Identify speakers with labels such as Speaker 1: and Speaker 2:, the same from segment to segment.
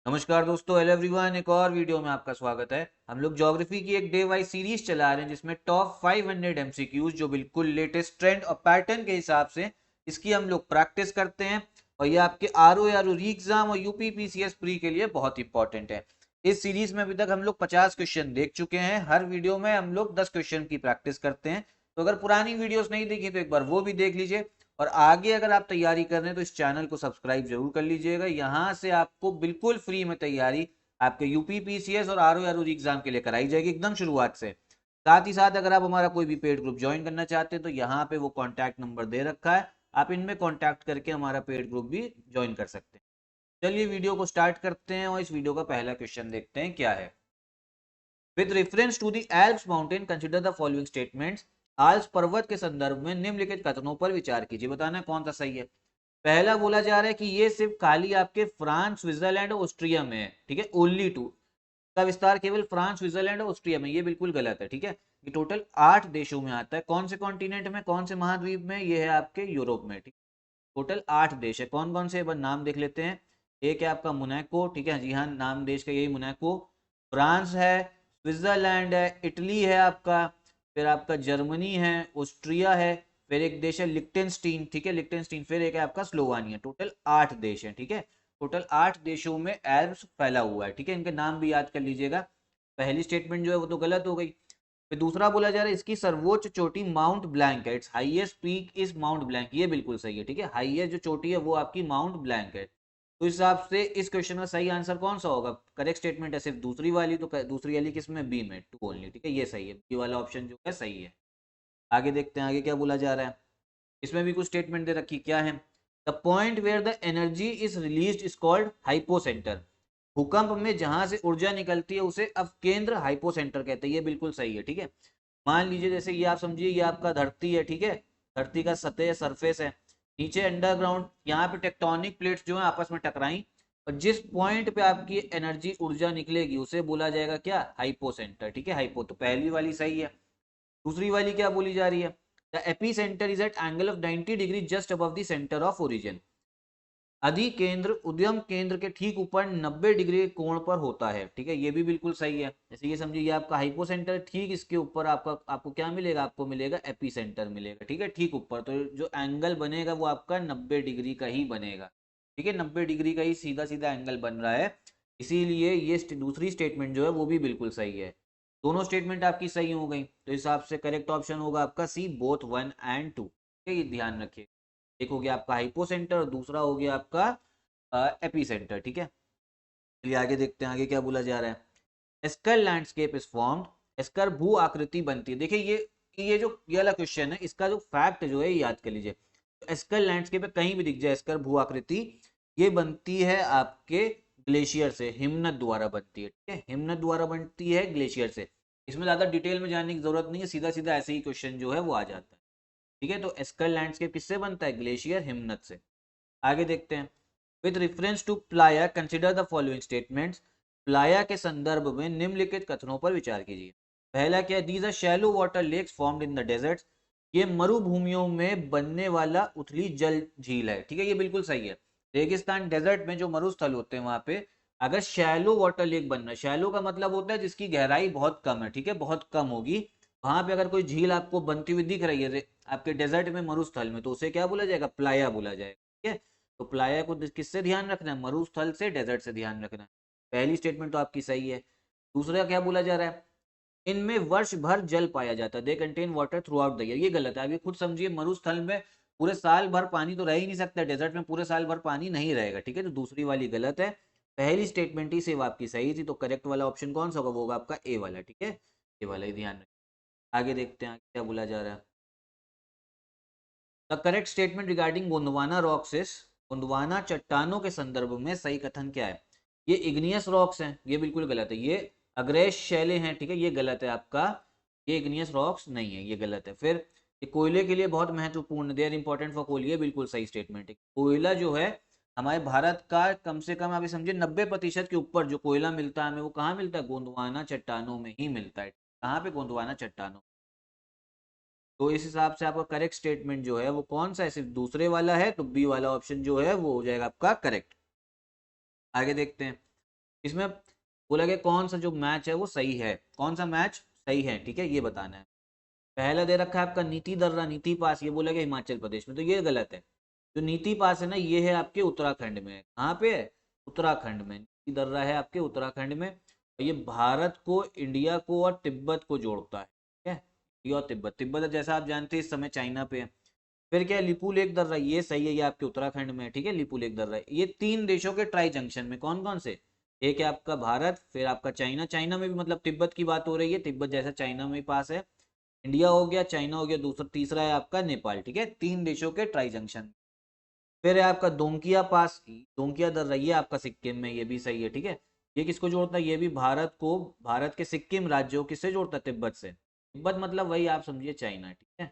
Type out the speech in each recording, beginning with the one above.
Speaker 1: नमस्कार दोस्तों, hello everyone. एक और वीडियो में आपका स्वागत है। हम लोग ज्योग्राफी की एक डे वाइज सीरीज चला रहे हैं जिसमें टॉप 500 एमसीक्यूज जो बिल्कुल लेटेस्ट ट्रेंड और पैटर्न के हिसाब से इसकी हम लोग प्रैक्टिस करते हैं। और ये आपके आर री एग्जाम और यूपी पीसीएस प्री के लिए बहुत इंपॉर्टेंट है। इस सीरीज में अभी तक हम लोग 50 क्वेश्चन देख चुके हैं। हर वीडियो में हम लोग 10 क्वेश्चन की प्रैक्टिस करते हैं। तो अगर पुरानी वीडियोस नहीं देखी तो एक बार वो भी देख लीजिए। और आगे अगर आप तैयारी कर रहे हैं तो इस चैनल को सब्सक्राइब जरूर कर लीजिएगा। यहाँ से आपको बिल्कुल फ्री में तैयारी आपके यूपी पीसीएस और आर एग्जाम के लिए कराई जाएगी एकदम शुरुआत से। साथ ही साथ अगर आप हमारा कोई भी पेड ग्रुप ज्वाइन करना चाहते हैं तो यहाँ पे वो कॉन्टैक्ट नंबर दे रखा है, आप इनमें कॉन्टैक्ट करके हमारा पेड ग्रुप भी ज्वाइन कर सकते हैं। चलिए वीडियो को स्टार्ट करते हैं और इस वीडियो का पहला क्वेश्चन देखते हैं क्या है। With reference to the Alps mountain consider the following statements. Alps पर्वत के संदर्भ में निम्नलिखित कथनों पर विचार कीजिए। बताना है कौन सा सही है। पहला बोला जा रहा है कि ये सिर्फ खाली आपके फ्रांस, स्विट्जरलैंड और ऑस्ट्रिया में है। ठीक है, ओनली टू का विस्तार केवल फ्रांस, स्विट्जरलैंड और ऑस्ट्रिया में। ये बिल्कुल गलत है। ठीक है, ये टोटल 8 देशों में आता है। कौन से कॉन्टिनेंट में, कौन से महाद्वीप में? ये है आपके यूरोप में। ठीक, टोटल 8 देश है। कौन कौन से, एक बार नाम देख लेते हैं। एक है आपका मोनाको। ठीक है, जी हाँ, नाम देश का यही मोनाको। फ्रांस है, स्विट्जरलैंड है, इटली है आपका, फिर आपका जर्मनी है, ऑस्ट्रिया है, फिर एक देश है लिक्टेनस्टीन। ठीक है, लिक्टेनस्टीन, फिर एक है आपका स्लोवानिया। टोटल 8 देश हैं। ठीक है, टोटल 8 देशों में एल्प्स फैला हुआ है। ठीक है, इनके नाम भी याद कर लीजिएगा। पहली स्टेटमेंट जो है वो तो गलत हो गई। फिर दूसरा बोला जा रहा है इसकी सर्वोच्च चोटी माउंट ब्लैंक है। It's highest peak is mount blank. ये बिल्कुल सही है। ठीक है, हाईएस्ट जो चोटी है वो आपकी माउंट ब्लैंक है। तो इस हिसाब से इस क्वेश्चन का सही आंसर कौन सा होगा? करेक्ट स्टेटमेंट है सिर्फ दूसरी वाली, तो दूसरी वाली किसमें? बी में, टू ओनली। ठीक है, ये सही है, बी वाला ऑप्शन जो है सही है। आगे देखते हैं आगे क्या बोला जा रहा है। इसमें भी कुछ स्टेटमेंट दे रखी, क्या है? The point where the energy is release is called hypocentre. भूकंप में जहां से ऊर्जा निकलती है उसे अब केंद्र हाइपोसेंटर कहते हैं। ये बिल्कुल सही है। ठीक है, मान लीजिए जैसे ये आप समझिए ये आपका धरती है। ठीक है, धरती का सतह सरफेस है, नीचे अंडरग्राउंड, यहाँ पे टेक्टोनिक प्लेट्स जो है आपस में टकराई, और जिस पॉइंट पे आपकी एनर्जी ऊर्जा निकलेगी उसे बोला जाएगा क्या? हाइपोसेंटर। ठीक है, हाइपो तो पहली वाली सही है। दूसरी वाली क्या बोली जा रही है? The epicentre is at angle of 90 degree just above the centre of origin. अधि केंद्र उद्यम केंद्र के ठीक ऊपर 90 डिग्री के कोण पर होता है। ठीक है, ये भी बिल्कुल सही है। जैसे ये समझिए ये आपका हाइपो सेंटर, ठीक इसके ऊपर आपको क्या मिलेगा? आपको मिलेगा एपी सेंटर मिलेगा। ठीक है, ठीक ऊपर, तो जो एंगल बनेगा वो आपका 90 डिग्री का ही बनेगा। ठीक है, 90 डिग्री का ही सीधा सीधा एंगल बन रहा है। इसीलिए ये दूसरी स्टेटमेंट जो है वो भी बिल्कुल सही है। दोनों स्टेटमेंट आपकी सही हो गई, तो इस हिसाब से करेक्ट ऑप्शन होगा आपका सी, बोथ 1 और 2। ये ध्यान रखिए, एक हो गया आपका हाइपो सेंटर और दूसरा हो गया आपका एपी सेंटर। ठीक है, चलिए आगे देखते हैं आगे क्या बोला जा रहा है। Esker landscape is formed. Esker भू आकृति बनती है। देखिए ये जो ये वाला क्वेश्चन है इसका जो फैक्ट जो है ये याद कर लीजिए। एस्कर लैंडस्केप कहीं भी दिख जाए एस्कर भू आकृति, ये बनती है आपके ग्लेशियर से, हिमनद द्वारा बनती है। ठीक है, हिमनद द्वारा बनती है ग्लेशियर से। इसमें ज्यादा डिटेल में जाने की जरूरत नहीं है, सीधा सीधा ऐसे ही क्वेश्चन जो है वो आ जाता है। ठीक है, तो एस्कर लैंडस्केप किससे बनता है? ग्लेशियर, हिमनद से। आगे देखते हैं। With reference to playa consider the following statements. Playa के संदर्भ में निम्नलिखित कथनों पर विचार कीजिए। पहला क्या है? These are shallow water lakes formed in the deserts. ये मरुभूमियों में बनने वाला उथली जल झील है। ठीक है, ये बिल्कुल सही है। रेगिस्तान, डेजर्ट में जो मरुस्थल होते हैं वहां पे अगर शैलो वाटर लेक बनना है, शैलो का मतलब होता है जिसकी गहराई बहुत कम है। ठीक है, बहुत कम होगी, वहां पे अगर कोई झील आपको बनती हुई दिख रही है आपके डेजर्ट में, मरुस्थल में, तो उसे क्या बोला जाएगा? प्लाया बोला जाएगा। ठीक है, तो प्लाया को किससे ध्यान रखना है? मरुस्थल से, डेजर्ट से ध्यान रखना है। पहली स्टेटमेंट तो आपकी सही है। दूसरा क्या बोला जा रहा है? इनमें वर्ष भर जल पाया जाता है। They contain water through out the year. ये गलत है। अभी खुद समझिए, मरुस्थल में पूरे साल भर पानी तो रह ही नहीं सकता, डेजर्ट में पूरे साल भर पानी नहीं रहेगा। ठीक है, तो दूसरी वाली गलत है। पहली स्टेटमेंट ही सिर्फ आपकी सही थी, तो करेक्ट वाला ऑप्शन कौन सा होगा? वो होगा आपका ए वाला। ठीक है, ए वाला ही ध्यान रखिए। आगे देखते हैं आगे क्या बोला जा रहा है। The correct statement regarding Gondwana rocks is. Gondwana चट्टानों के संदर्भ में सही कथन क्या है? ये इग्नियस रॉक्स हैं। ये बिल्कुल गलत है। ये अग्रेश शैले हैं। ठीक है, ये गलत है आपका। ये इग्नियस रॉक्स नहीं है, ये गलत है। फिर ये कोयले के लिए बहुत महत्वपूर्ण, they are important for coal, ये बिल्कुल सही स्टेटमेंट है। कोयला जो है हमारे भारत का कम से कम अभी समझिए 90% के ऊपर जो कोयला मिलता है हमें, वो कहाँ मिलता है? गोंडवाना चट्टानों में ही मिलता है। कहाँ पे? गोंडवाना चट्टानों। तो इस हिसाब से आपका करेक्ट स्टेटमेंट जो है वो कौन सा है? सिर्फ दूसरे वाला है, तो बी वाला ऑप्शन जो है वो हो जाएगा आपका करेक्ट। आगे देखते हैं। इसमें बोला गया कौन सा जो मैच है वो सही है, कौन सा मैच सही है, ठीक है, ये बताना है। पहला दे रखा है आपका नीति दर्रा, नीति पास, ये बोला गया हिमाचल प्रदेश में, तो ये गलत है। जो नीति पास है ना, ये है आपके उत्तराखंड में। कहाँ पे है? उत्तराखंड में नीति दर्रा है आपके उत्तराखंड में। और ये भारत को, इंडिया को और तिब्बत को जोड़ता है, ठीक है, इंडिया और तिब्बत। तिब्बत जैसा आप जानते हैं इस समय चाइना पे है। फिर क्या है, लिपू लेक दर्रा, ये सही है, ये आपके उत्तराखंड में है, ठीक है, लिपू लेक दर्रा। ये तीन देशों के ट्राई जंक्शन में कौन कौन से, एक है आपका भारत, फिर आपका चाइना, चाइना में भी मतलब तिब्बत की बात हो रही है, तिब्बत जैसा चाइना में पास है। इंडिया हो गया, चाइना हो गया, दूसरा तीसरा है आपका नेपाल, ठीक है, तीन देशों के ट्राई जंक्शन। फिर है आपका दोंकिया पास, दोंकिया दर्रा, ये आपका सिक्किम में, ये भी सही है, ठीक है। ये किसको जोड़ता है, ये भी भारत को, भारत के सिक्किम राज्य को किससे जोड़ता है, तिब्बत से। तिब्बत मतलब वही आप समझिए चाइना, ठीक है।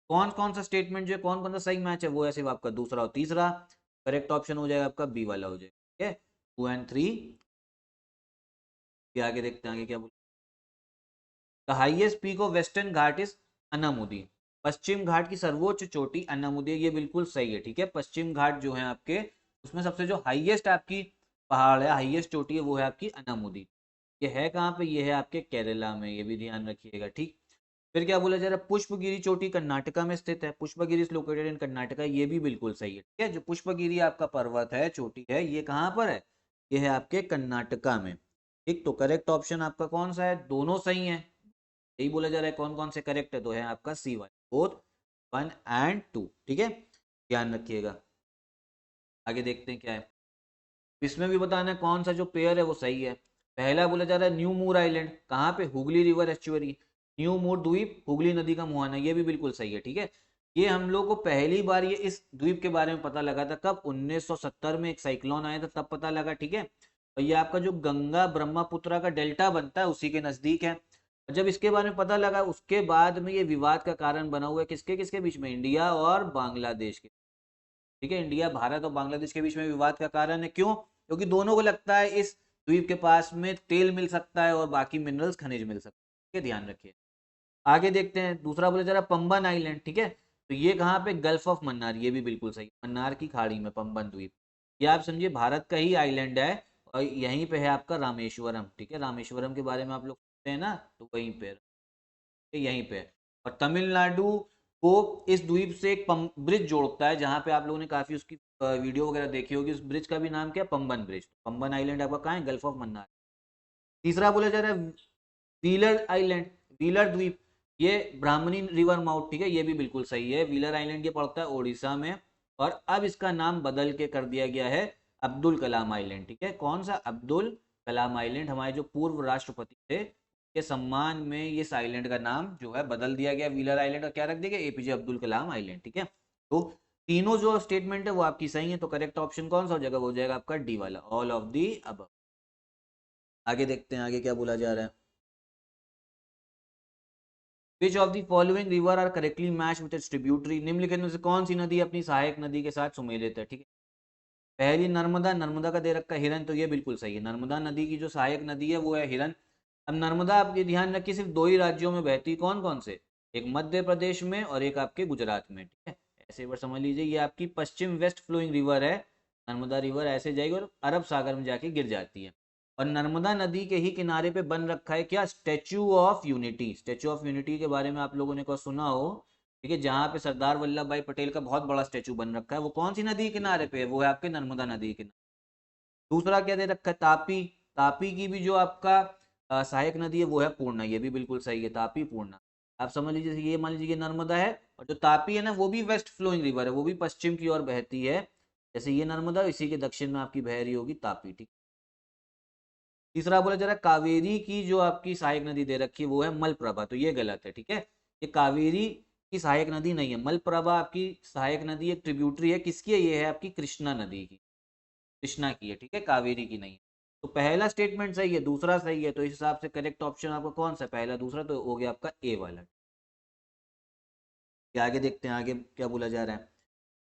Speaker 1: कौन कौन सा स्टेटमेंट जो है, कौन कौन सा सही मैच है, वो है सिर्फ आपका दूसरा और तीसरा। करेक्ट ऑप्शन हो जाएगा आपका बी वाला हो जाएगा, ठीक है, 2 और 3। आगे देखते हैं आगे क्या बोला। The highest peak of western ghat is Anamudi, पश्चिम घाट की सर्वोच्च चोटी अनामुदी, ये बिल्कुल सही है, ठीक है। पश्चिम घाट जो है आपके, उसमें सबसे जो हाईएस्ट आपकी पहाड़ है, हाईएस्ट चोटी है, वो है आपकी अनामुदी। ये है कहाँ पे, ये है आपके केरला में, ये भी ध्यान रखिएगा, ठीक। फिर क्या बोला जा रहा है, पुष्पगिरी चोटी कर्नाटका में स्थित है, Pushpagiri is located in Karnataka, ये भी बिल्कुल सही है, ठीक है। जो पुष्पगिरी आपका पर्वत है, चोटी है, ये कहाँ पर है, ये है आपके कर्नाटका में, ठीक। तो करेक्ट ऑप्शन आपका कौन सा है, दोनों सही है, यही बोला जा रहा है कौन कौन से करेक्ट है, तो है आपका सी वाला, बोथ 1 और 2, ठीक है, ध्यान रखिएगा। आगे देखते हैं क्या है, इसमें भी बताना है कौन सा जो पेयर है वो सही है। पहला बोला जा रहा है न्यू मूर आइलैंड, कहाँ पे, हुगली रिवर एस्चुअरी, न्यू मूर द्वीप, हुगली नदी का मुहाना, ये भी बिल्कुल सही है, ठीक है। ये हम लोग को पहली बार ये इस द्वीप के बारे में पता लगा था कब, 1970 में एक साइक्लोन आया था तब पता लगा, ठीक है। और ये आपका जो गंगा ब्रह्मपुत्र का डेल्टा बनता है उसी के नजदीक है। और जब इसके बारे में पता लगा उसके बाद में ये विवाद का कारण बना हुआ है, किसके किसके बीच में, इंडिया और बांग्लादेश के, ठीक है। इंडिया, भारत और बांग्लादेश के बीच में विवाद का कारण है, क्यों, क्योंकि दोनों को लगता है इस द्वीप के पास में तेल मिल सकता है और बाकी मिनरल्स, खनिज मिल सकते हैं, ठीक है, ध्यान रखिए। आगे देखते हैं, दूसरा बोले जरा पंबन आइलैंड, ठीक है। तो ये कहाँ पे, गल्फ ऑफ मन्नार, ये भी बिल्कुल सही, मन्नार की खाड़ी में पंबन द्वीप, ये आप समझिए भारत का ही आइलैंड है। और यहीं पे है आपका रामेश्वरम, ठीक है, रामेश्वरम के बारे में आप लोग सुनते हैं ना, तो वहीं पे यहीं पे। और तमिलनाडु को इस द्वीप से एक ब्रिज जोड़ता है, जहां पे आप लोगों ने काफी उसकी वीडियो वगैरह देखी होगी। उस ब्रिज का भी नाम क्या है, पंबन ब्रिज। पंबन आइलैंड आपका कहाँ है, गल्फ ऑफ मन्नार। तीसरा बोला जा रहा है व्हीलर आइलैंड, व्हीलर द्वीप, ये ब्राह्मणी रिवर माउथ, ठीक है, ये भी बिल्कुल सही है। व्हीलर आइलैंड ये पड़ता है उड़ीसा में, और अब इसका नाम बदल के कर दिया गया है अब्दुल कलाम आइलैंड, ठीक है। कौन सा, अब्दुल कलाम आइलैंड, हमारे जो पूर्व राष्ट्रपति थे के सम्मान में इस आइलैंड का नाम जो है बदल दिया गया, व्हीलर आइलैंड, और क्या रख दिया गया, एपीजे अब्दुल कलाम आइलैंड, ठीक है। तो तीनों जो स्टेटमेंट है वो आपकी सही है, तो करेक्ट ऑप्शन कौन सा हो जाएगा, वो हो जाएगा आपका डी वाला, ऑल ऑफ दी अब। आगे देखते हैं आगे क्या बोला जा रहा है। Which of the following river are correctly match with its tributary, निम्नलिखित में से कौन सी नदी अपनी सहायक नदी के साथ सुमेलित है, ठीक है। पहली नर्मदा, नर्मदा का दे रखा है हिरन, तो ये बिल्कुल सही है, नर्मदा नदी की जो सहायक नदी है वो है हिरन। अब नर्मदा आप ये ध्यान रखिए सिर्फ दो ही राज्यों में बहती, कौन कौन से, एक मध्य प्रदेश में और एक आपके गुजरात में, ठीक है। ऐसे बार समझ लीजिए ये आपकी पश्चिम वेस्ट फ्लोइंग रिवर है, नर्मदा रिवर ऐसे जाएगी और अरब सागर में जाके गिर जाती है। और नर्मदा नदी के ही किनारे पे बन रखा है क्या, statue of unity. Statue of unity के बारे में आप लोगों ने को सुना हो, ठीक है, जहाँ पे सरदार वल्लभ भाई पटेल का बहुत बड़ा स्टेचू बन रखा है, वो कौन सी नदी के किनारे पे है, वो है आपके नर्मदा नदी के किनारे। दूसरा क्या दे रखा है, तापी, तापी की भी जो आपका सहायक नदी है वो है पूर्णा, ये भी बिल्कुल सही है, तापी पूर्णा। आप समझ लीजिए ये मान लीजिए ये नर्मदा है, और जो तापी है ना वो भी वेस्ट फ्लोइंग रिवर है, वो भी पश्चिम की ओर बहती है, जैसे ये नर्मदा इसी के दक्षिण में आपकी बह रही होगी तापी, ठीक। तीसरा बोला जा रहा है कावेरी की जो आपकी सहायक नदी दे रखी है वो है मलप्रभा, तो ये गलत है, ठीक है। ये कावेरी की सहायक नदी नहीं है, मलप्रभा आपकी सहायक नदी एक ट्रिब्यूटरी है, किसकी है, ये है आपकी कृष्णा नदी की, कृष्णा की है, ठीक है, कावेरी की नहीं है। तो पहला स्टेटमेंट सही है, दूसरा सही है, तो इस हिसाब से करेक्ट ऑप्शन आपका कौन सा, पहला दूसरा, तो हो गया आपका ए वाला। ये आगे देखते हैं आगे क्या बोला जा रहा है।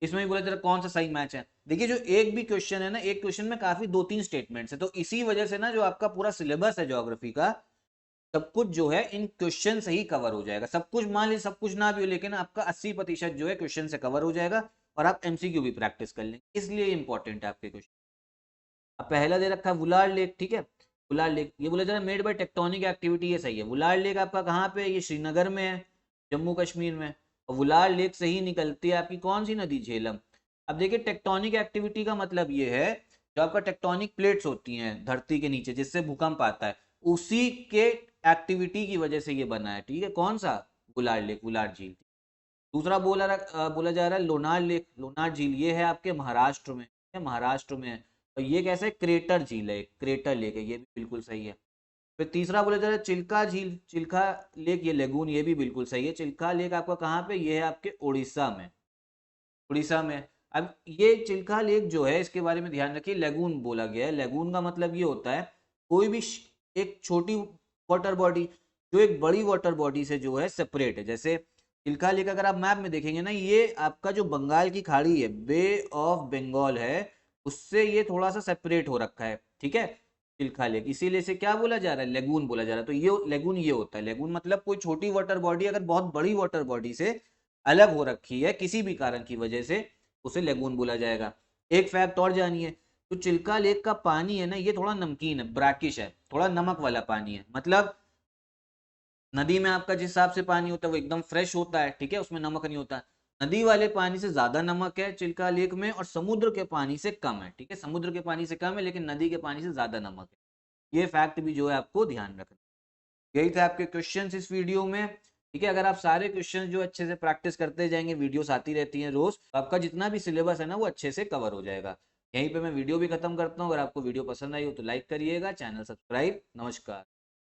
Speaker 1: इसमें भी बोला जा रहा है कौन सा सही मैच है। देखिए जो एक भी क्वेश्चन है ना, एक क्वेश्चन में काफी 2-3 स्टेटमेंट्स है, तो इसी वजह से ना जो आपका पूरा सिलेबस है ज्योग्राफी का, सब कुछ जो है इन क्वेश्चन से ही कवर हो जाएगा। सब कुछ मान लीजिए सब कुछ ना भी हो, लेकिन आपका 80% जो है क्वेश्चन से कवर हो जाएगा, और आप एमसीक्यू भी प्रैक्टिस कर लेंगे, इसलिए इंपॉर्टेंट है आपके क्वेश्चन। अब पहला दे रखा है वुलार लेक, ठीक है, वुलार लेक ये बोला जा रहा है मेड बाय टेक्टोनिक एक्टिविटी, ये सही है। वुलार लेक आपका कहाँ पे है, ये श्रीनगर में है, जम्मू कश्मीर में। और वुलार लेक से ही निकलती है आपकी कौन सी नदी, झेलम। अब देखिए टेक्टोनिक एक्टिविटी का मतलब ये है जो आपका टेक्टोनिक प्लेट्स होती हैं धरती के नीचे जिससे भूकंप आता है, उसी के एक्टिविटी की वजह से ये बना है, ठीक है। कौन सा, वुलार लेक, वुलार झील। दूसरा बोला जा रहा है लोनार लेक, लोनार झील ये है आपके महाराष्ट्र में, है महाराष्ट्र में है। और ये कैसे क्रेटर झील है, क्रेटर लेक है, ये भी बिल्कुल सही है। फिर तीसरा बोला जा रहा है चिल्का झील, चिल्का लेक ये लेगून, ये भी बिल्कुल सही है। चिल्का लेक आपका कहाँ पे, ये है आपके उड़ीसा में, उड़ीसा में। अब ये चिल्का लेक जो है इसके बारे में ध्यान रखिए, लेगून बोला गया है। लेगून का मतलब ये होता है कोई भी एक छोटी वाटर बॉडी जो एक बड़ी वाटर बॉडी से जो है सेपरेट है। जैसे चिल्का लेक अगर आप मैप में देखेंगे ना, ये आपका जो बंगाल की खाड़ी है, बे ऑफ बंगाल है, उससे ये थोड़ा सा सेपरेट हो रखा है, ठीक है, चिल्का लेक। इसीलिए इसे क्या बोला जा रहा है, लेगून बोला जा रहा है। तो ये लेगून ये होता है, लेगून मतलब कोई छोटी वाटर बॉडी अगर बहुत बड़ी वाटर बॉडी से अलग हो रखी है किसी भी कारण की वजह से, उसे लेगून बोला जाएगा। एक फैक्ट और जानिए, तो चिल्का लेक का पानी है ना, ये थोड़ा नमकीन है, ब्रैकिश है, थोड़ा नमक वाला पानी है। मतलब नदी में आपका जिस हिसाब से पानी होता है वो एकदम फ्रेश होता है, ठीक है, उसमें नमक नहीं होता। नदी वाले पानी से ज्यादा नमक है चिल्का लेक में, और समुद्र के पानी से कम है, ठीक है, समुद्र के पानी से कम है लेकिन नदी के पानी से ज्यादा नमक है। ये फैक्ट भी जो है आपको ध्यान रखना। यही थे आपके क्वेश्चंस इस वीडियो में, ठीक है। अगर आप सारे क्वेश्चंस जो अच्छे से प्रैक्टिस करते जाएंगे, वीडियोस आती रहती हैं रोज, तो आपका जितना भी सिलेबस है ना वो अच्छे से कवर हो जाएगा। यहीं पे मैं वीडियो भी खत्म करता हूँ। अगर आपको वीडियो पसंद आई हो तो लाइक करिएगा, चैनल सब्सक्राइब। नमस्कार।